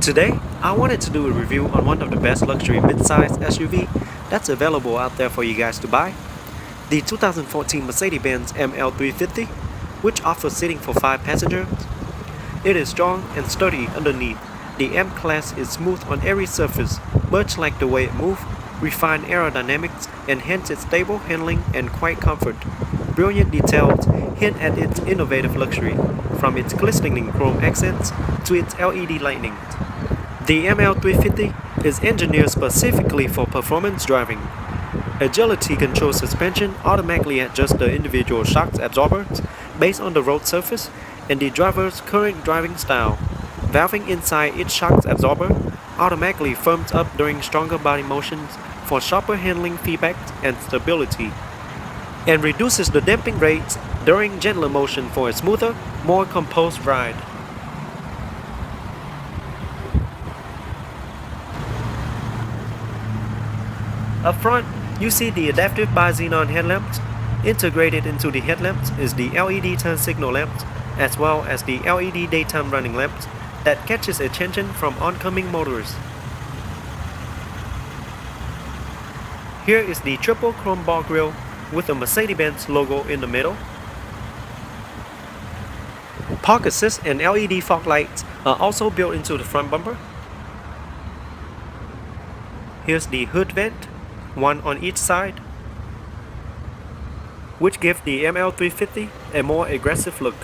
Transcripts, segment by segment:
Today, I wanted to do a review on one of the best luxury mid-size SUV that's available out there for you guys to buy, the 2014 Mercedes-Benz ML350, which offers seating for 5 passengers. It is strong and sturdy underneath. The M-Class is smooth on every surface, much like the way it moves, refined aerodynamics, and hence its stable handling and quiet comfort. Brilliant details hint at its innovative luxury, from its glistening chrome accents to its LED lighting. The ML350 is engineered specifically for performance driving. Agility control suspension automatically adjusts the individual shock absorbers based on the road surface and the driver's current driving style. Valving inside each shock absorber automatically firms up during stronger body motions for sharper handling feedback and stability, and reduces the damping rates during gentler motion for a smoother, more composed ride. Up front, you see the adaptive bi-xenon headlamps. Integrated into the headlamps is the LED turn signal lamps, as well as the LED daytime running lamps that catches attention from oncoming motorists. Here is the triple chrome bar grille with the Mercedes-Benz logo in the middle. Park assist and LED fog lights are also built into the front bumper. Here's the hood vent, one on each side, which gives the ML350 a more aggressive look.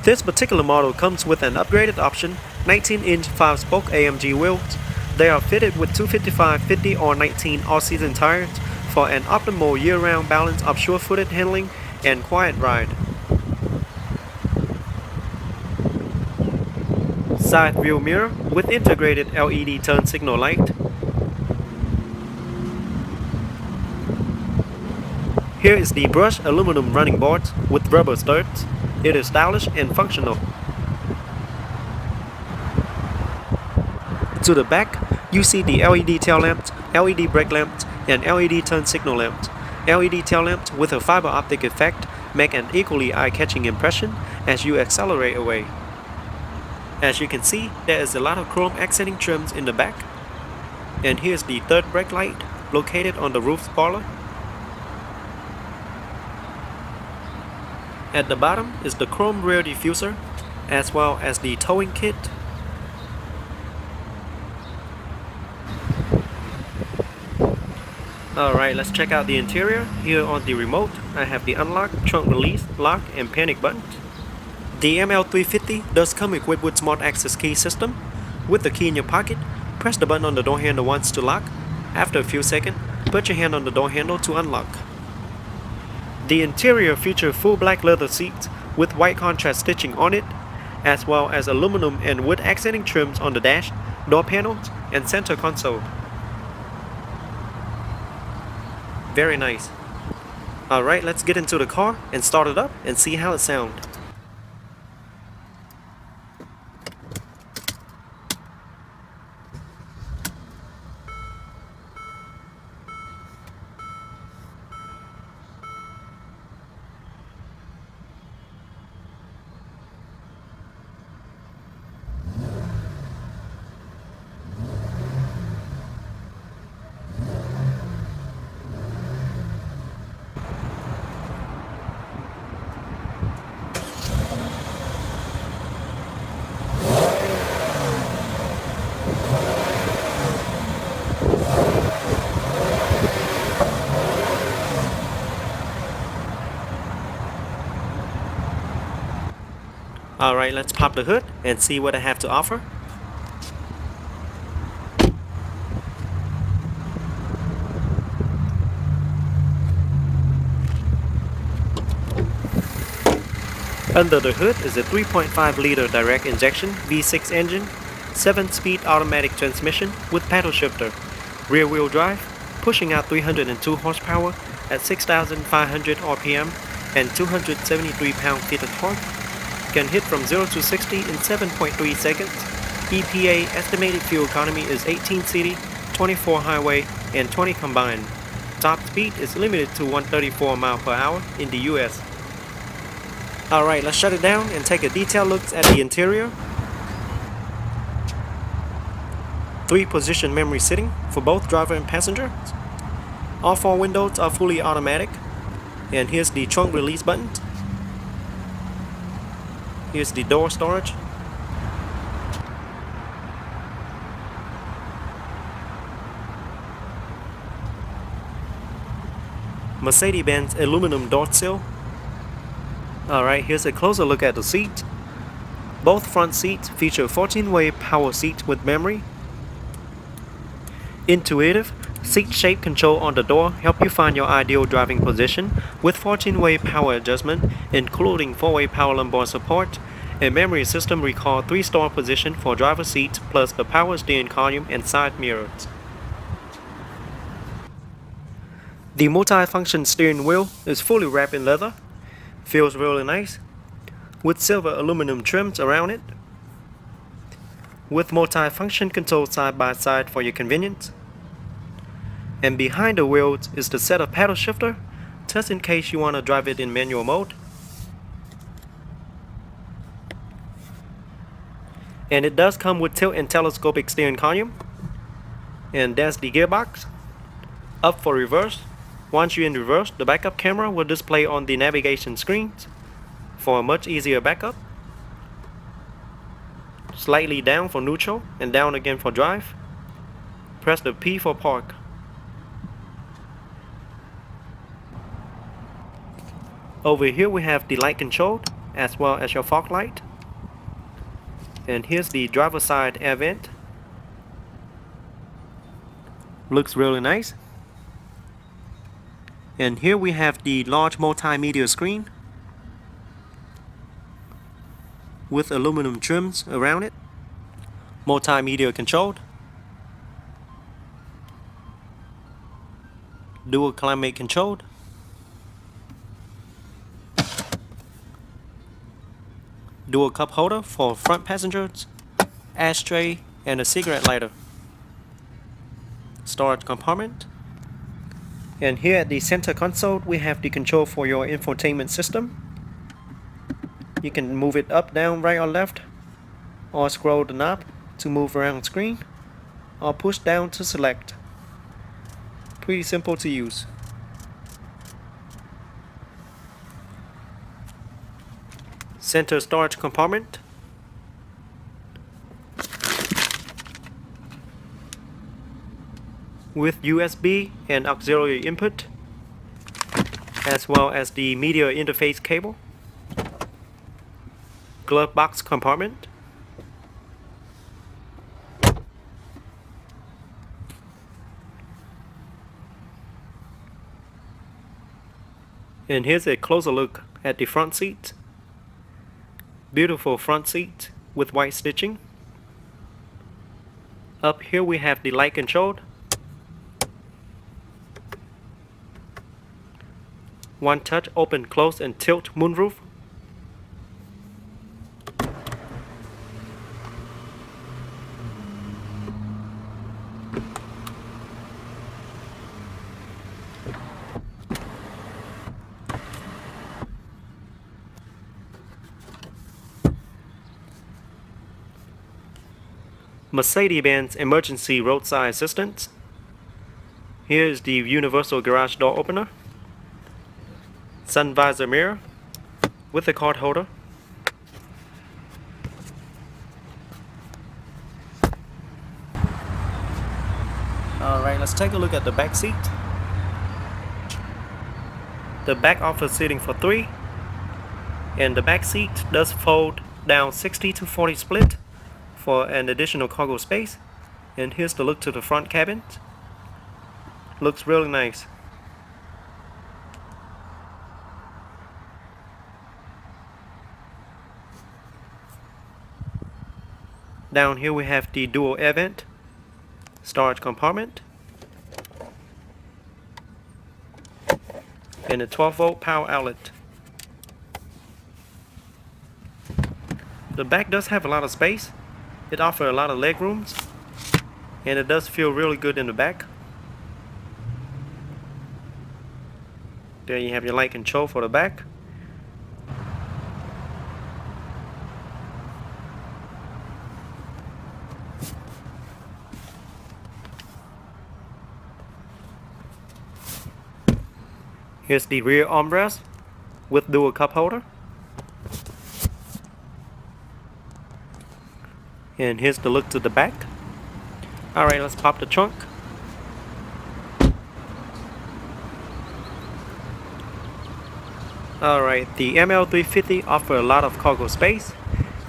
This particular model comes with an upgraded option, 19-inch 5-spoke AMG wheels. They are fitted with 255, 50 or 19 all-season tires for an optimal year-round balance of sure-footed handling and quiet ride. Side view mirror with integrated LED turn signal light. Here is the brushed aluminum running boards with rubber studs. It is stylish and functional. To the back, you see the LED tail lamps, LED brake lamps, and LED turn signal lamps. LED tail lamps with a fiber optic effect make an equally eye-catching impression as you accelerate away. As you can see, there is a lot of chrome accenting trims in the back. And here's the third brake light located on the roof spoiler. At the bottom is the chrome rear diffuser, as well as the towing kit. Alright, let's check out the interior. Here on the remote, I have the unlock, trunk release, lock, and panic buttons. The ML350 does come equipped with smart access key system. With the key in your pocket, press the button on the door handle once to lock. After a few seconds, put your hand on the door handle to unlock. The interior features full black leather seats with white contrast stitching on it, as well as aluminum and wood accenting trims on the dash, door panels, and center console. Very nice. Alright, let's get into the car and start it up and see how it sounds. Alright, let's pop the hood and see what I have to offer. Under the hood is a 3.5-liter direct injection V6 engine, 7-speed automatic transmission with paddle shifter, rear-wheel drive, pushing out 302 horsepower at 6,500 RPM and 273 pound-feet of torque. Can hit from 0 to 60 in 7.3 seconds. EPA estimated fuel economy is 18 city, 24 highway, and 20 combined. Top speed is limited to 134 miles per hour in the US. Alright, let's shut it down and take a detailed look at the interior. 3-position memory seating for both driver and passenger. All 4 windows are fully automatic. And here's the trunk release button. Here's the door storage. Mercedes-Benz aluminum door sill. Alright, here's a closer look at the seat. Both front seats feature 14-way power seat with memory. Intuitive seat shape control on the door help you find your ideal driving position with 14-way power adjustment, including 4-way power lumbar support. A memory system recall 3-star position for driver seat plus a power steering column and side mirrors. The multi-function steering wheel is fully wrapped in leather. Feels really nice, with silver aluminum trims around it, with multi-function controls side by side for your convenience. And behind the wheels is the set of paddle shifter, just in case you want to drive it in manual mode. And it does come with tilt and telescopic steering column. And that's the gearbox. Up for reverse. Once you're in reverse, the backup camera will display on the navigation screens for a much easier backup. Slightly down for neutral and down again for drive. Press the P for park. Over here we have the light control as well as your fog light. And here's the driver side air vent. Looks really nice. And here we have the large multimedia screen with aluminum trims around it. Multimedia controlled. Dual climate controlled. Dual cup holder for front passengers. Ashtray and a cigarette lighter. Storage compartment. And here at the center console, we have the control for your infotainment system. You can move it up, down, right, or left, or scroll the knob to move around the screen, or push down to select. Pretty simple to use. Center storage compartment. With USB and auxiliary input, as well as the media interface cable. Glove box compartment. And here's a closer look at the front seat. Beautiful front seat with white stitching. Up here we have the light control. One touch open, close, and tilt moonroof. Mercedes-Benz emergency roadside assistance. Here is the universal garage door opener. Sun visor mirror with a card holder. Alright, let's take a look at the back seat. The back offers seating for 3, and the back seat does fold down 60-40 split for an additional cargo space. And here's the look to the front cabin. Looks really nice. Down here we have the dual air vent, storage compartment, and a 12-volt power outlet. The back does have a lot of space. It offers a lot of leg rooms, and it does feel really good in the back. There you have your light control for the back. Here's the rear armrest with dual cup holder. And here's the look to the back. Alright, let's pop the trunk. Alright, the ML350 offers a lot of cargo space.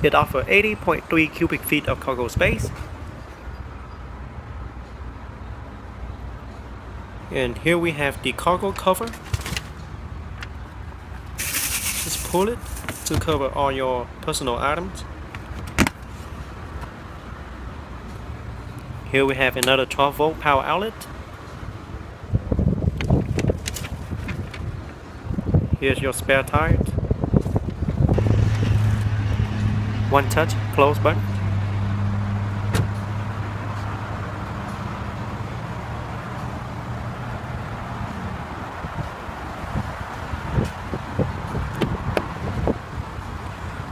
It offers 80.3 cubic feet of cargo space. And here we have the cargo cover. Just pull it to cover all your personal items. Here we have another 12-volt power outlet. Here's your spare tires. One touch close button.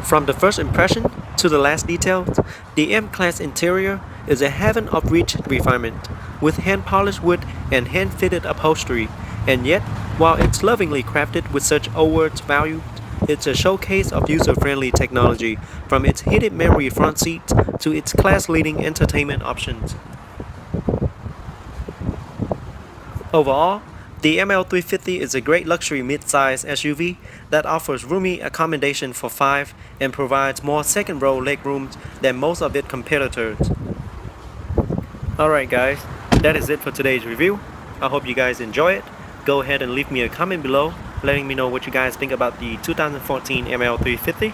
From the first impression to the last details, the M-Class interior is a heaven of rich refinement, with hand-polished wood and hand-fitted upholstery, and yet, while it's lovingly crafted with such overt value, it's a showcase of user-friendly technology, from its heated memory front seat to its class-leading entertainment options. Overall, the ML350 is a great luxury mid-size SUV that offers roomy accommodation for 5 and provides more second-row legroom than most of its competitors. Alright guys, that is it for today's review. I hope you guys enjoy it. Go ahead and leave me a comment below letting me know what you guys think about the 2014 ML350.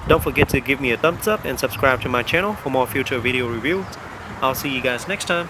Don't forget to give me a thumbs up and subscribe to my channel for more future video reviews. I'll see you guys next time.